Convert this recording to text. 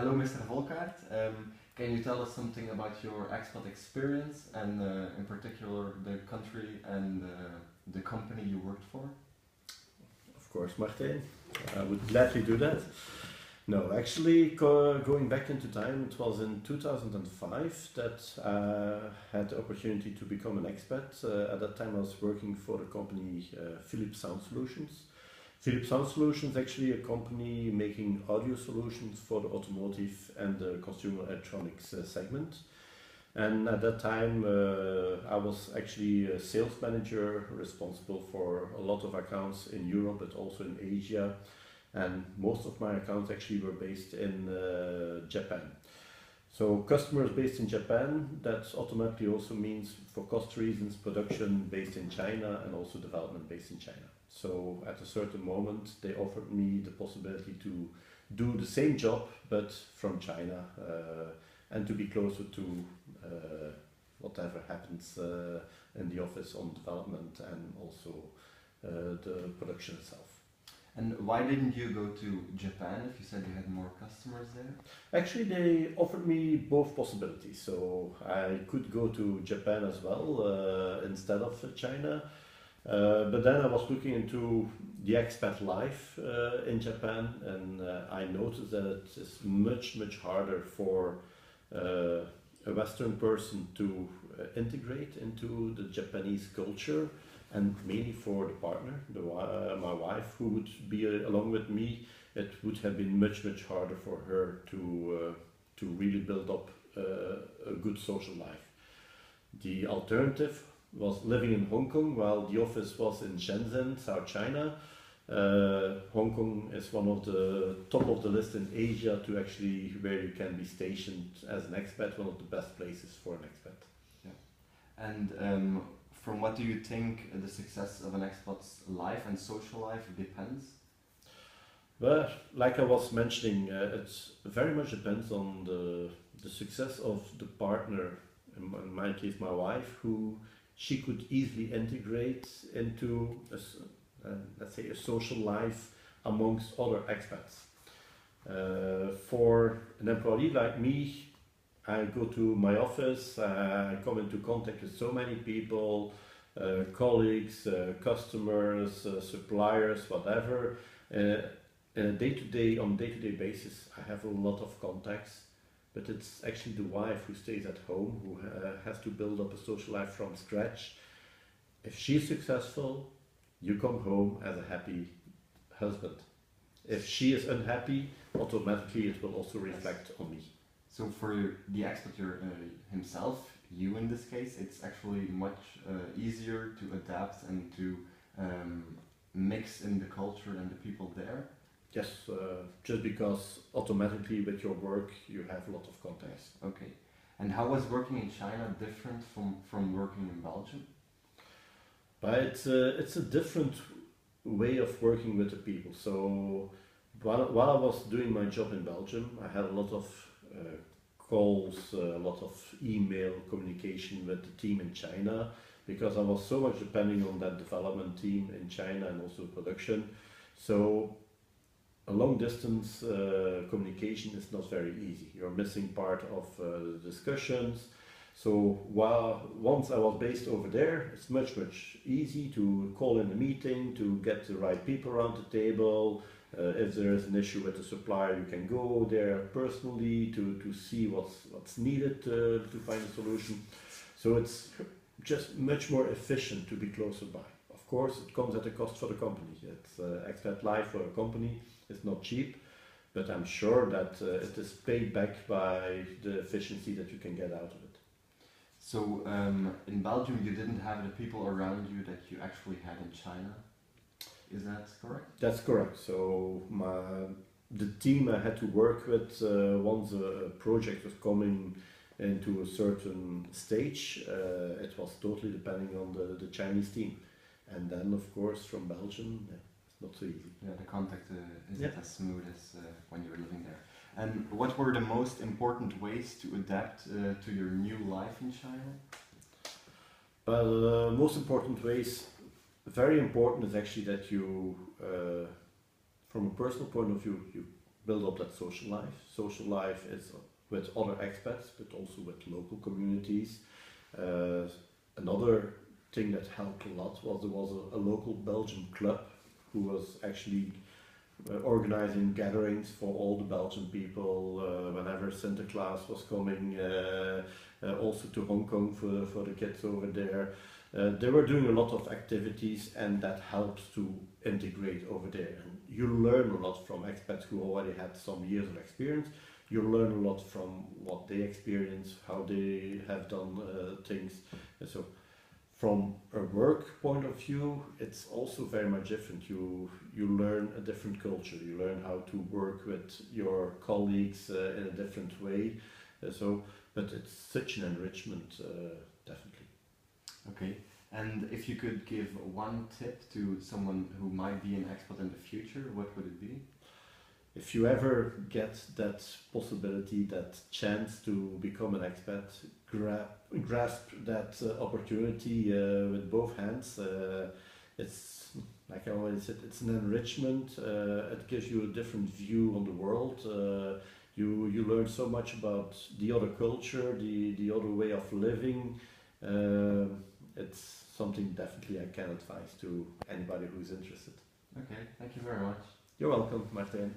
Hello, Mr. Volkaert. Can you tell us something about your expat experience and in particular the country and the company you worked for? Of course, Martijn. I would gladly do that. No, actually, going back into time, it was in 2005 that I had the opportunity to become an expat. At that time, I was working for the company Philips Sound Solutions. Philips Sound Solutions is actually a company making audio solutions for the automotive and the consumer electronics segment. And at that time, I was actually a sales manager responsible for a lot of accounts in Europe, but also in Asia. And most of my accounts actually were based in Japan. So customers based in Japan, that automatically also means for cost reasons, production based in China and also development based in China. So at a certain moment, they offered me the possibility to do the same job, but from China, and to be closer to whatever happens in the office on development and also the production itself. And why didn't you go to Japan if you said you had more customers there? Actually, they offered me both possibilities. So I could go to Japan as well instead of China. But then I was looking into the expat life in Japan, and I noticed that it is much harder for a Western person to integrate into the Japanese culture, and mainly for the partner, my wife, who would be along with me. It would have been much harder for her to really build up a good social life. The alternative was living in Hong Kong while the office was in Shenzhen, South China. Hong Kong is one of the top of the list in Asia to actually where you can be stationed as an expat, one of the best places for an expat. Yeah. And from what do you think the success of an expat's life and social life depends? Well, like I was mentioning, it very much depends on the success of the partner, in my case my wife, who she could easily integrate into let's say a social life amongst other expats. For an employee like me, I go to my office, I come into contact with so many people, colleagues, customers, suppliers, whatever. On a day-to-day basis, I have a lot of contacts, but it's actually the wife who stays at home, who has to build up a social life from scratch. If she's successful, you come home as a happy husband. If she is unhappy, automatically it will also reflect on me. So for the expat himself, you in this case, it's actually much easier to adapt and to mix in the culture and the people there? Yes, just because automatically with your work you have a lot of contacts. Okay. And how was working in China different from working in Belgium? But it's a different way of working with the people. So while I was doing my job in Belgium, I had a lot of calls, a lot of email communication with the team in China, because I was so much depending on that development team in China and also production. So a long distance communication is not very easy. You're missing part of the discussions. So once I was based over there, it's much easy to call in a meeting, to get the right people around the table. If there is an issue with the supplier, you can go there personally to see what's needed to find a solution. So it's just much more efficient to be closer by. Of course, it comes at a cost for the company. It's expat life for a company. It's not cheap, but I'm sure that it is paid back by the efficiency that you can get out of it. So in Belgium, you didn't have the people around you that you actually had in China. Is that correct? That's correct. So the team I had to work with, once a project was coming into a certain stage, it was totally depending on the Chinese team. And then, of course, from Belgium, it's not so easy. Yeah, the contact isn't as smooth as when you were living there. And what were the most important ways to adapt to your new life in China? Well, most important ways, very important is actually that you, from a personal point of view, you build up that social life. Social life is with other expats, but also with local communities. Another thing that helped a lot was there was a local Belgian club who was actually organizing gatherings for all the Belgian people whenever Sinterklaas was coming, also to Hong Kong for the kids over there. They were doing a lot of activities, and that helps to integrate over there. And you learn a lot from expats who already had some years of experience. You learn a lot from what they experience, how they have done things. And so from a work point of view, it's also very much different. You learn a different culture. You learn how to work with your colleagues in a different way. But it's such an enrichment, definitely. Okay, and if you could give one tip to someone who might be an expat in the future, what would it be? If you ever get that possibility, that chance to become an expat, grasp that opportunity with both hands. It's, like I already said, it's an enrichment. It gives you a different view on the world. You learn so much about the other culture, the other way of living. It's something definitely I can advise to anybody who's interested. Okay, thank you very much. You're welcome, Martijn.